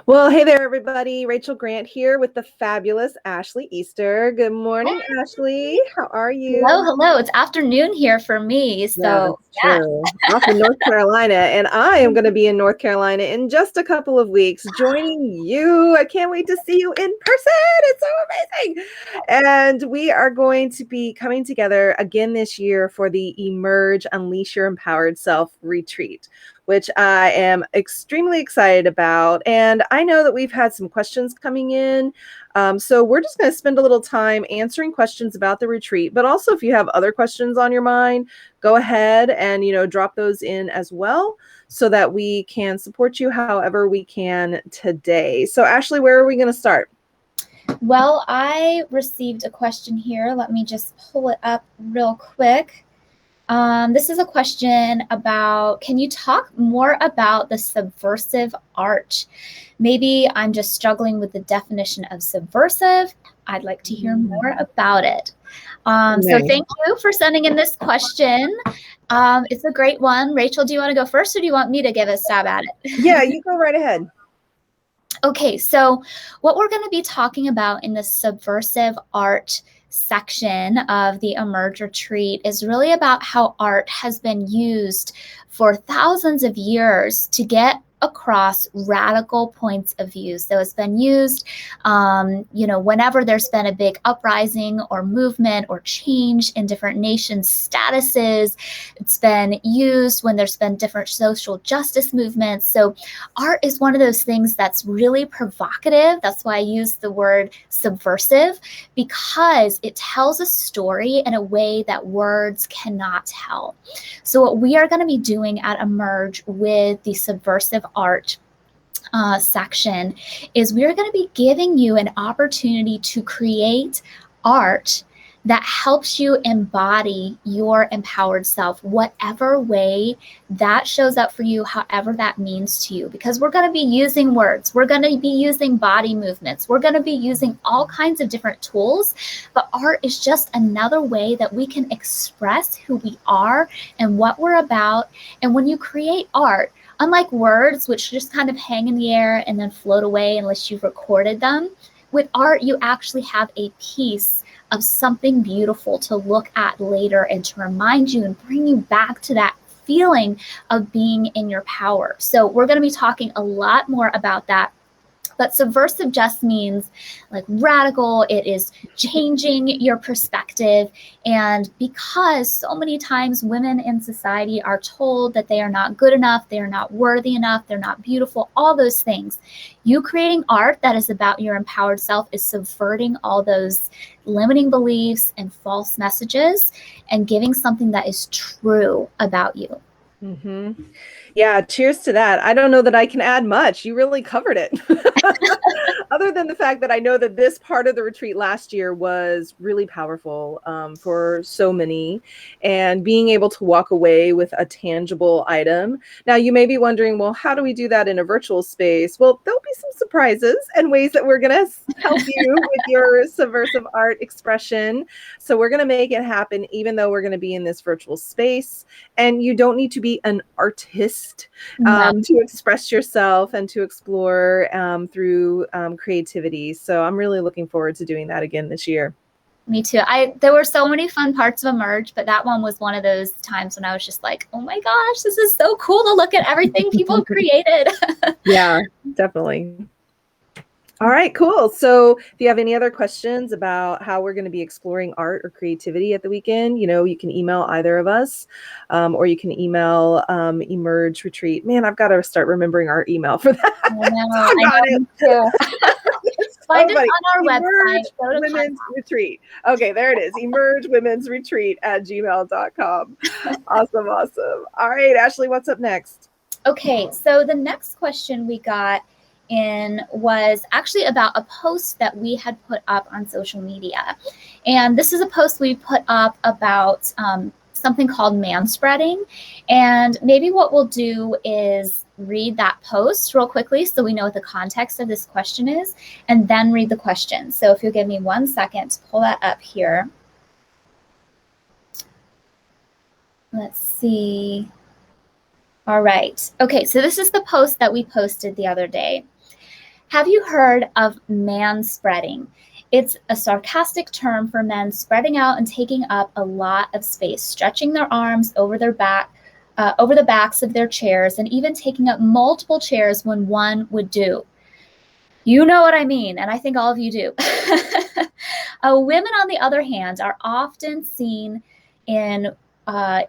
Well, hey there, everybody. Rachel Grant here with the fabulous Ashley Easter. Good morning, Ashley. How are Hello, you? hello. It's afternoon here for me. Yeah, So, that's yeah. true. Off in North Carolina, and I am going to be in North Carolina in just a couple of weeks, joining you. I can't wait to see you in person. It's so amazing. And we are going to be coming together again this year for the Emerge Unleash Your Empowered Self retreat, which I am extremely excited about. And I know that we've had some questions coming in. So we're just going to spend a little time answering questions about the retreat, but also if you have other questions on your mind, go ahead and drop those in as well so that we can support you however we can today. So Ashley, where are we going to start? Well, I received a question here. Let me just pull it up real quick. This is a question about, can you talk more about the subversive art? Maybe I'm just struggling with the definition of subversive. I'd like to hear more about it. So Nice. thank you for sending in this question. It's a great one. Rachel, do you want to go first or do you want me to give a stab at it? Yeah, you go right ahead. Okay, so what we're going to be talking about in the subversive art section of the Emerge Retreat is really about how art has been used for thousands of years to get across radical points of view. So it's been used, whenever there's been a big uprising or movement or change in different nations' statuses. It's been used when there's been different social justice movements. So art is one of those things that's really provocative. That's why I use the word subversive, because it tells a story in a way that words cannot tell. So what we are going to be doing at Emerge with the subversive art section is we're going to be giving you an opportunity to create art that helps you embody your empowered self, whatever way that shows up for you, however that means to you. Because we're going to be using words, we're going to be using body movements, we're going to be using all kinds of different tools, but art is just another way that we can express who we are and what we're about. And when you create art, unlike words, which just kind of hang in the air and then float away unless you've recorded them, with art, you actually have a piece of something beautiful to look at later and to remind you and bring you back to that feeling of being in your power. So we're going to be talking a lot more about that. But subversive just means like radical. It is changing your perspective. And because so many times women in society are told that they are not good enough, they are not worthy enough, they're not beautiful, all those things, you creating art that is about your empowered self is subverting all those limiting beliefs and false messages and giving something that is true about you. Mm-hmm. Yeah, cheers to that. I don't know that I can add much. You really covered it. Other than the fact that I know that this part of the retreat last year was really powerful for so many, and being able to walk away with a tangible item. Now, you may be wondering, well, how do we do that in a virtual space? Well, there'll be some surprises and ways that we're going to help you with your subversive art expression. So we're going to make it happen, even though we're going to be in this virtual space. And you don't need to be an artist to express yourself and to explore through creativity. So I'm really looking forward to doing that again this year. Me too. There were so many fun parts of Emerge, but that one was one of those times when I was just like, oh my gosh, this is so cool to look at everything people created. Yeah, definitely. All right, cool. So if you have any other questions about how we're going to be exploring art or creativity at the weekend, you can email either of us, or you can email Emerge Retreat. Man, I've got to start remembering our email for that. I know, me too. Find us on our Emerge website. Women's Retreat. Okay, there it is. Emerge Women's Retreat at gmail.com. Awesome, awesome. All right, Ashley, what's up next? Okay, so the next question we got in was actually about a post that we had put up on social media. And this is a post we put up about something called manspreading. And maybe what we'll do is read that post real quickly so we know what the context of this question is, and then read the question. So if you'll give me 1 second to pull that up here. Let's see. All right. Okay, so this is the post that we posted the other day. Have you heard of manspreading? It's a sarcastic term for men spreading out and taking up a lot of space, stretching their arms over their back, over the backs of their chairs, and even taking up multiple chairs when one would do. You know what I mean, and I think all of you do. Women, on the other hand, are often seen in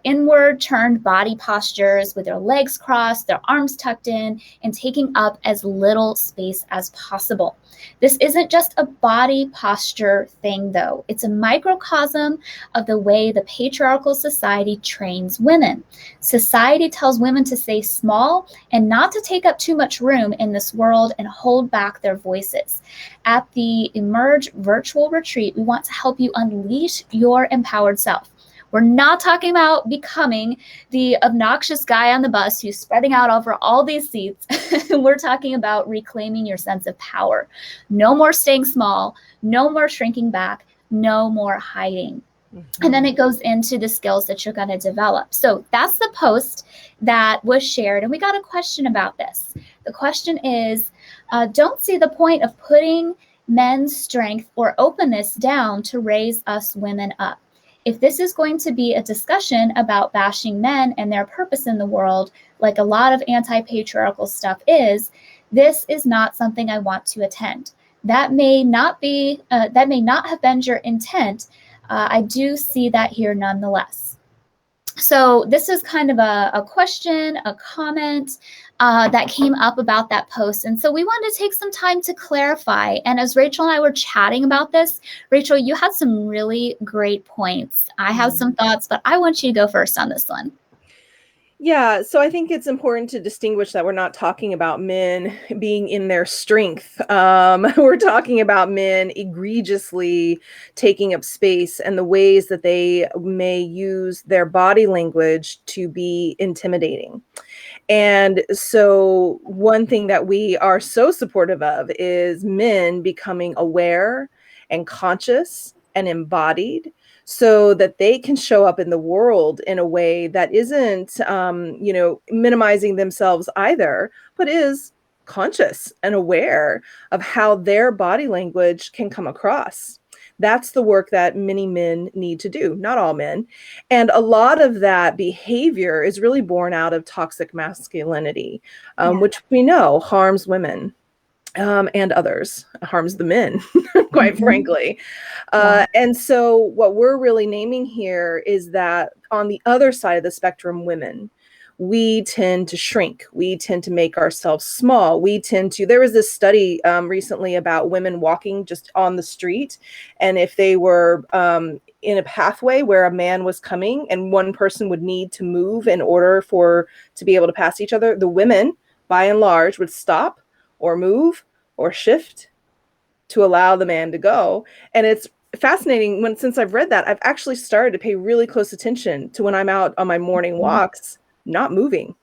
inward turned body postures with their legs crossed, their arms tucked in, and taking up as little space as possible. This isn't just a body posture thing, though. It's a microcosm of the way the patriarchal society trains women. Society tells women to stay small and not to take up too much room in this world and hold back their voices. At the Emerge virtual retreat, we want to help you unleash your empowered self. We're not talking about becoming the obnoxious guy on the bus who's spreading out over all these seats. We're talking about reclaiming your sense of power. No more staying small, no more shrinking back, no more hiding. And then it goes into the skills that you're going to develop. So that's the post that was shared. And we got a question about this. The question is, don't see the point of putting men's strength or openness down to raise us women up. If this is going to be a discussion about bashing men and their purpose in the world, like a lot of anti-patriarchal stuff is, this is not something I want to attend. That may not have been your intent. I do see that here nonetheless. So this is kind of a question, a comment that came up about that post. And so we wanted to take some time to clarify. And as Rachel and I were chatting about this, Rachel, you had some really great points. I have some thoughts, but I want you to go first on this one. Yeah, so I think it's important to distinguish that we're not talking about men being in their strength. We're talking about men egregiously taking up space and the ways that they may use their body language to be intimidating. And so, one thing that we are so supportive of is men becoming aware and conscious and embodied so that they can show up in the world in a way that isn't, minimizing themselves either, but is conscious and aware of how their body language can come across. That's the work that many men need to do, not all men. And a lot of that behavior is really born out of toxic masculinity, which we know harms women. And others, harms the men, quite frankly. And so what we're really naming here is that on the other side of the spectrum, women, we tend to shrink. We tend to make ourselves small. There was this study recently about women walking just on the street. And if they were in a pathway where a man was coming and one person would need to move in order to be able to pass each other, the women, by and large, would stop or move or shift to allow the man to go. And it's fascinating since I've read that, I've actually started to pay really close attention to when I'm out on my morning walks, not moving.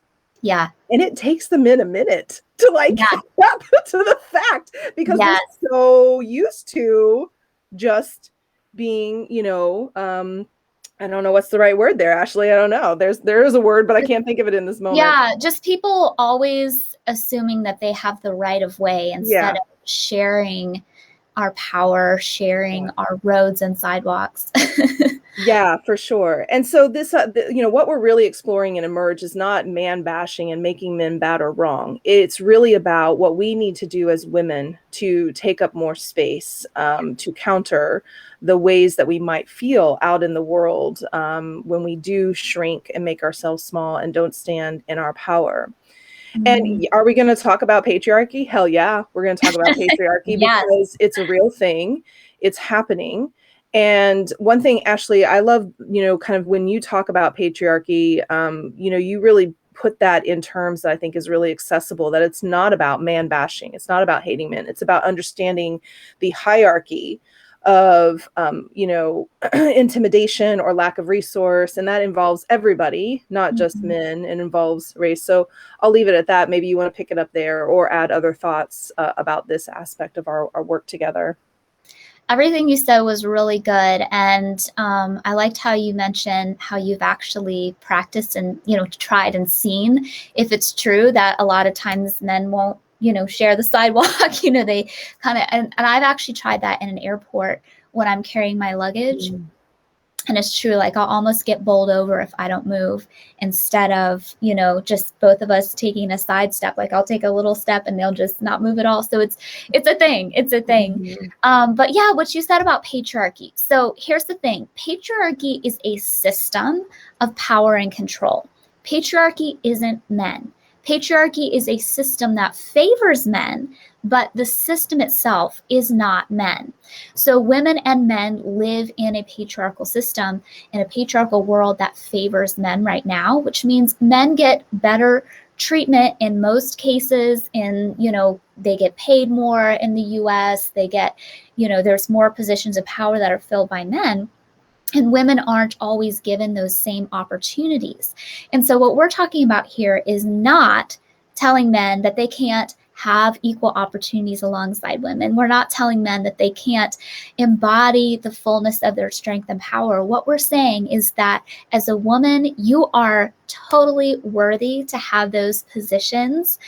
Yeah. And it takes the men a minute to get up to the fact because we're so used to just being, I don't know what's the right word there, Ashley. I don't know. There is a word, but I can't think of it in this moment. Yeah, just people always assuming that they have the right of way instead of sharing our power, sharing our roads and sidewalks. Yeah, for sure. And so this, what we're really exploring in Emerge is not man bashing and making men bad or wrong. It's really about what we need to do as women to take up more space, to counter the ways that we might feel out in the world when we do shrink and make ourselves small and don't stand in our power. And are we going to talk about patriarchy? Hell yeah, we're going to talk about patriarchy because it's a real thing. It's happening. And one thing, Ashley, I love, kind of when you talk about patriarchy, you really put that in terms that I think is really accessible, that it's not about man bashing. It's not about hating men. It's about understanding the hierarchy of, intimidation or lack of resource. And that involves everybody, not just men, and involves race. So I'll leave it at that. Maybe you want to pick it up there or add other thoughts about this aspect of our work together. Everything you said was really good. And I liked how you mentioned how you've actually practiced and, tried and seen if it's true that a lot of times men won't share the sidewalk. They kind of, and I've actually tried that in an airport when I'm carrying my luggage. Mm. And it's true, like I'll almost get bowled over if I don't move, instead of, just both of us taking a side step. Like I'll take a little step and they'll just not move at all. So it's a thing. It's a thing. Mm-hmm. But yeah, what you said about patriarchy. So here's the thing. Patriarchy is a system of power and control. Patriarchy isn't men. Patriarchy is a system that favors men, but the system itself is not men. So women and men live in a patriarchal system, in a patriarchal world that favors men right now, which means men get better treatment in most cases. They get paid more in the US. They get, there's more positions of power that are filled by men. And women aren't always given those same opportunities. And so what we're talking about here is not telling men that they can't have equal opportunities alongside women. We're not telling men that they can't embody the fullness of their strength and power. What we're saying is that as a woman, you are totally worthy to have those positions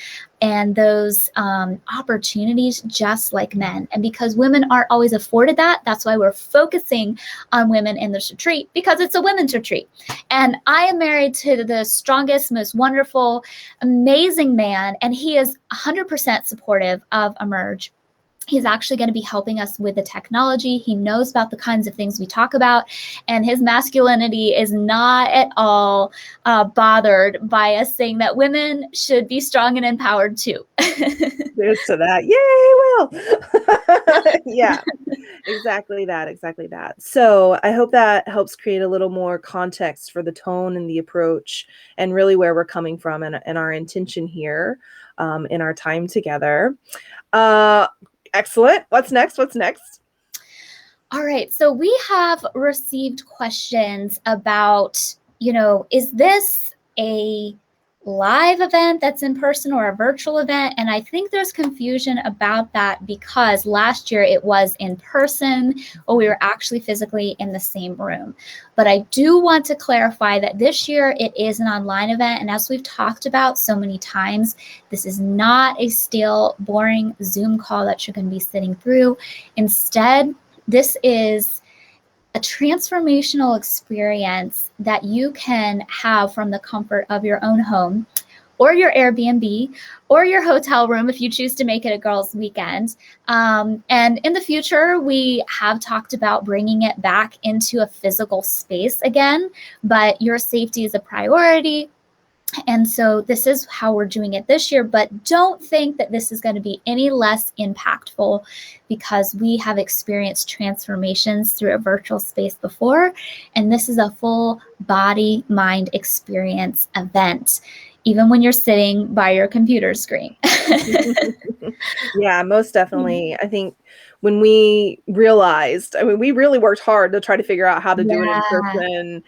and those opportunities just like men. And because women aren't always afforded that, that's why we're focusing on women in this retreat, because it's a women's retreat. And I am married to the strongest, most wonderful, amazing man, and he is 100% supportive of Emerge. He's actually going to be helping us with the technology. He knows about the kinds of things we talk about, and his masculinity is not at all bothered by us saying that women should be strong and empowered too. There's to that. Yay, well. Yeah, exactly that. So I hope that helps create a little more context for the tone and the approach and really where we're coming from and our intention here in our time together. Excellent. What's next? All right. So we have received questions about, is this a live event that's in person or a virtual event? And I think there's confusion about that because last year it was in person, or we were actually physically in the same room. But I do want to clarify that this year it is an online event. And as we've talked about so many times, this is not a stale, boring Zoom call that you're going to be sitting through. Instead, this is a transformational experience that you can have from the comfort of your own home or your Airbnb or your hotel room if you choose to make it a girls' weekend. And in the future, we have talked about bringing it back into a physical space again, but your safety is a priority. And so this is how we're doing it this year, but don't think that this is going to be any less impactful because we have experienced transformations through a virtual space before. And this is a full body, mind experience event, even when you're sitting by your computer screen. Yeah, most definitely. I think when we realized, we really worked hard to try to figure out how to do it in person,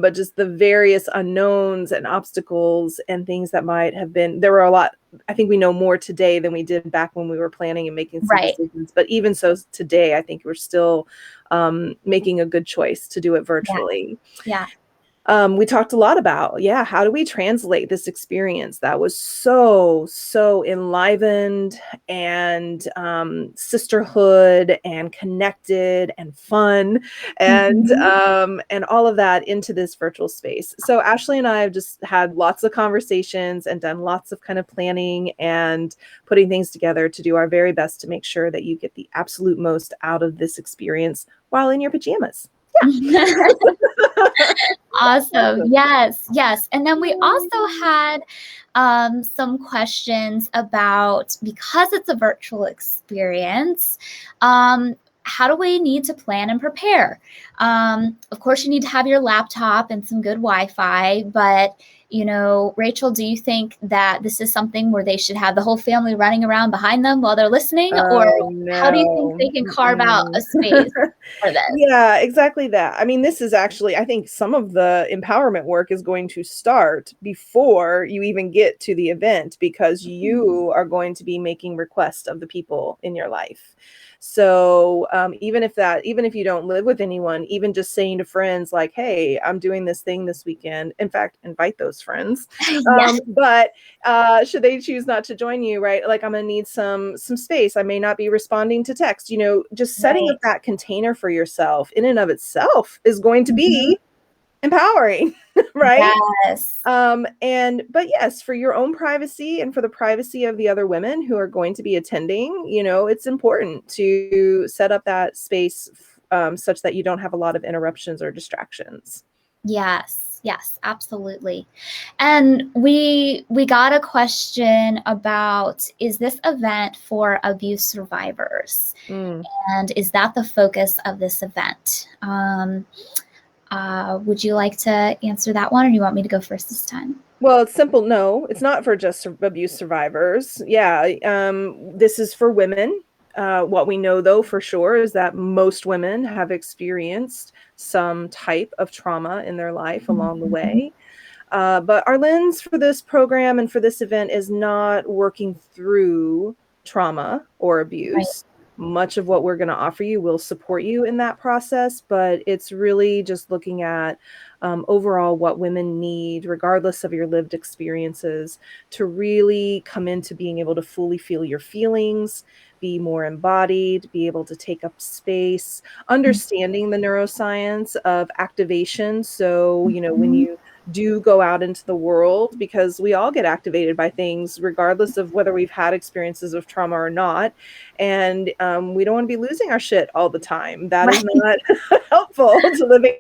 but just the various unknowns and obstacles and things that might have been, there were a lot. I think we know more today than we did back when we were planning and making some decisions. But even so, today, I think we're still making a good choice to do it virtually. Yeah. We talked a lot about, how do we translate this experience that was so enlivened and sisterhood and connected and fun and all of that into this virtual space. So Ashley and I have just had lots of conversations and done lots of kind of planning and putting things together to do our very best to make sure that you get the absolute most out of this experience while in your pajamas. Yeah. Awesome. Yes. And then we also had some questions about, because it's a virtual experience, how do we need to plan and prepare? Of course, you need to have your laptop and some good Wi-Fi, but Rachel, do you think that this is something where they should have the whole family running around behind them while they're listening? Or how do you think they can carve out a space for this? Yeah, exactly that. This is actually, I think some of the empowerment work is going to start before you even get to the event, because you are going to be making requests of the people in your life. So even if you don't live with anyone, even just saying to friends like, hey, I'm doing this thing this weekend. In fact, invite those friends. Yes. But should they choose not to join you, right? Like, I'm gonna need some space. I may not be responding to text. Just setting up Right. that container for yourself in and of itself is going to Mhm. be empowering, right? Yes. But yes, for your own privacy and for the privacy of the other women who are going to be attending, it's important to set up that space such that you don't have a lot of interruptions or distractions. Yes, yes, absolutely. And we got a question about, is this event for abuse survivors? Mm. And is that the focus of this event? Would you like to answer that one, or do you want me to go first this time? Well, it's simple. No, it's not for just abuse survivors. Yeah, this is for women. What we know, though, for sure, is that most women have experienced some type of trauma in their life along the Mhm. way. But our lens for this program and for this event is not working through trauma or Right. abuse. Much of what we're going to offer you will support you in that process, but it's really just looking at overall what women need, regardless of your lived experiences, to really come into being able to fully feel your feelings, be more embodied, be able to take up space, understanding the neuroscience of activation. So, when Mhm. you do go out into the world, because we all get activated by things regardless of whether we've had experiences of trauma or not, and we don't want to be losing our shit all the time. That is Right. not helpful to living.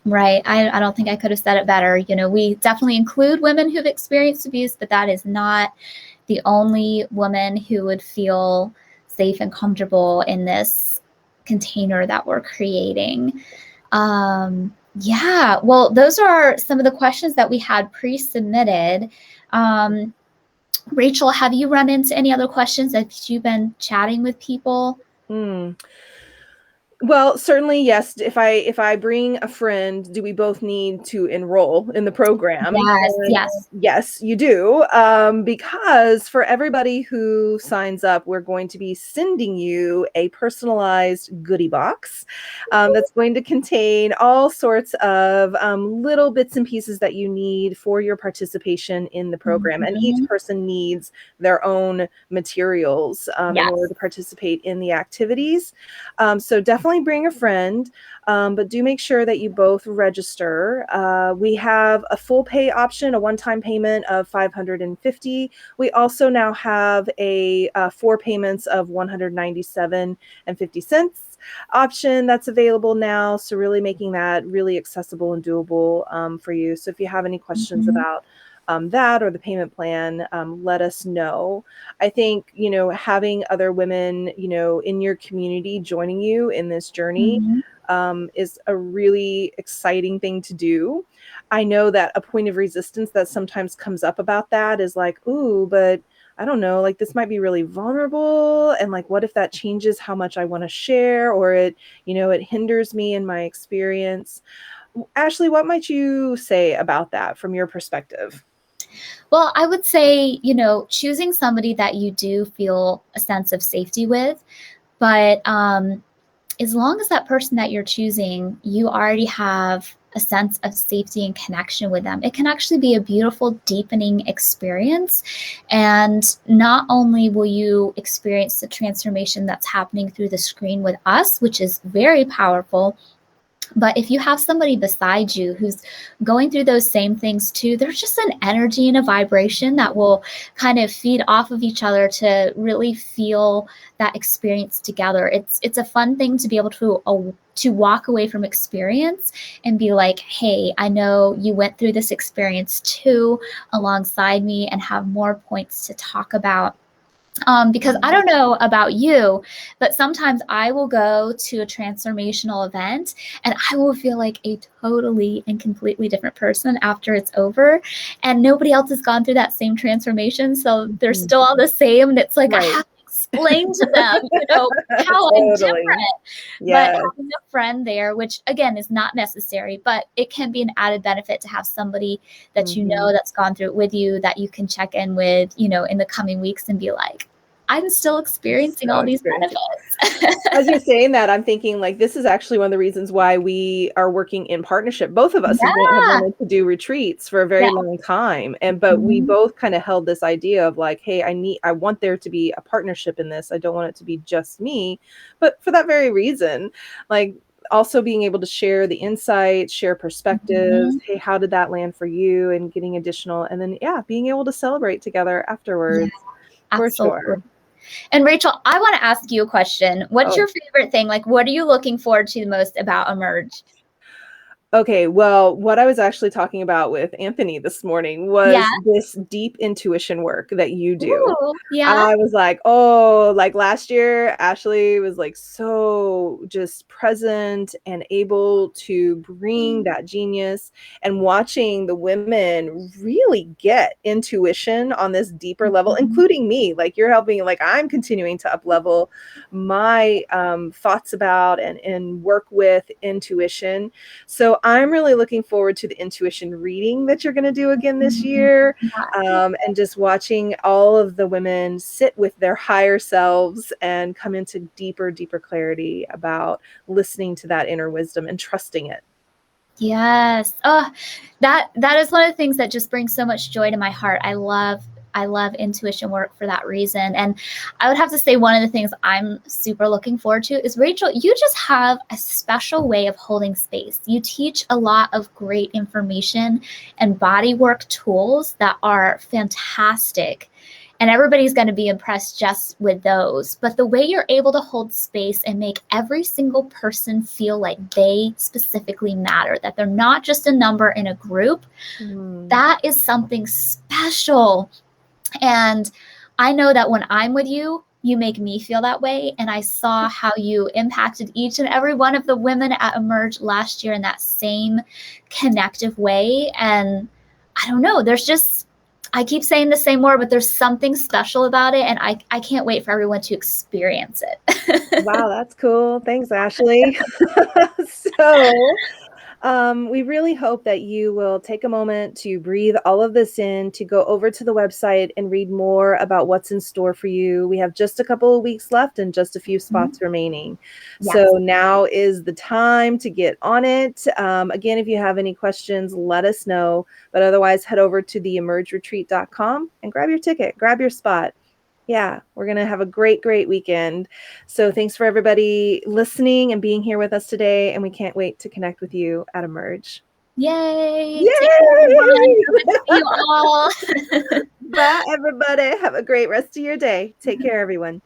Right. I don't think I could have said it better. We definitely include women who've experienced abuse, but that is not the only woman who would feel safe and comfortable in this container that we're creating. Yeah, well, those are some of the questions that we had pre-submitted. Rachel, have you run into any other questions as you've been chatting with people? Hmm. Well, certainly, yes. If I bring a friend, do we both need to enroll in the program? Yes, And yes. yes, you do. Because for everybody who signs up, we're going to be sending you a personalized goodie box that's going to contain all sorts of little bits and pieces that you need for your participation in the program. And each Mhm. person needs their own materials in order Yes. to participate in the activities. So definitely bring a friend, but do make sure that you both register. We have a full pay option, a one-time payment of $550. We also now have a 4 payments of $197.50 option that's available now. So really making that really accessible and doable for you. So if you have any questions Mhm. about that or the payment plan, let us know. I think, having other women, in your community joining you in this journey Mhm. is a really exciting thing to do. I know that a point of resistance that sometimes comes up about that is like, ooh, but I don't know, like this might be really vulnerable. And like, what if that changes how much I want to share, or it hinders me in my experience? Ashley, what might you say about that from your perspective? Well, I would say, choosing somebody that you do feel a sense of safety with, but as long as that person that you're choosing, you already have a sense of safety and connection with them, it can actually be a beautiful, deepening experience. And not only will you experience the transformation that's happening through the screen with us, which is very powerful, but if you have somebody beside you who's going through those same things too, there's just an energy and a vibration that will kind of feed off of each other to really feel that experience together. It's a fun thing to be able to walk away from experience and be like, hey, I know you went through this experience too alongside me, and have more points to talk about. Because I don't know about you, but sometimes I will go to a transformational event and I will feel like a totally and completely different person after it's over. And nobody else has gone through that same transformation. So they're Mhm. still all the same. And it's like I Right. have to explain to them, how I'm Totally. different. But Yes. having a friend there, which again is not necessary, but it can be an added benefit to have somebody that Mhm. that's gone through it with you, that you can check in with, in the coming weeks and be like, I'm still experiencing So all these experiencing. benefits. As you're saying that, I'm thinking like this is actually one of the reasons why we are working in partnership. Both of us have Yeah. wanted to do retreats for a Yeah. very long time, and but we Mhm. both kind of held this idea of like, hey, I want there to be a partnership in this. I don't want it to be just me, but for that very reason, like also being able to share the insights, share perspectives. Mhm. Hey, how did that land for you? And getting additional, and then yeah, being able to celebrate together Yeah, afterwards for absolutely. sure. And Rachel, I want to ask you a question. What's Oh, your favorite thing? Like, what are you looking forward to the most about Emerge? okay, well, what I was actually talking about with Anthony this morning Yeah. was this deep intuition work that you do. Ooh, yeah. I was like, "Oh," like last year, Ashley was like so just present and able to bring that genius, and watching the women really get intuition on this deeper level, Mhm. including me. Like you're helping, like I'm continuing to up level my thoughts about and work with intuition. So I'm really looking forward to the intuition reading that you're going to do again this Mhm. year, Yeah. and just watching all of the women sit with their higher selves and come into deeper, deeper clarity about listening to that inner wisdom and trusting it. Yes. Oh, that is one of the things that just brings so much joy to my heart. I love intuition work for that reason. And I would have to say one of the things I'm super looking forward to is Rachel, you just have a special way of holding space. You teach a lot of great information and body work tools that are fantastic. And everybody's going to be impressed just with those. But the way you're able to hold space and make every single person feel like they specifically matter, that they're not just a number in a group, Mm. that is something special. And I know that when I'm with you, you make me feel that way. And I saw how you impacted each and every one of the women at Emerge last year in that same connective way. And I don't know, there's just, I keep saying the same word, but there's something special about it. And I can't wait for everyone to experience it. Wow, that's cool. Thanks, Ashley. So, we really hope that you will take a moment to breathe all of this in, to go over to the website and read more about what's in store for you. We have just a couple of weeks left and just a few spots remaining. So Yes. now is the time to get on it. Again, if you have any questions, let us know. But otherwise, head over to theemergeretreat.com and grab your ticket, grab your spot. Yeah, we're going to have a great, great weekend. So thanks for everybody listening and being here with us today. And we can't wait to connect with you at Emerge. Yay. Take care, everyone. Yay! So good to see you all. Bye, everybody. Have a great rest of your day. Take care, everyone.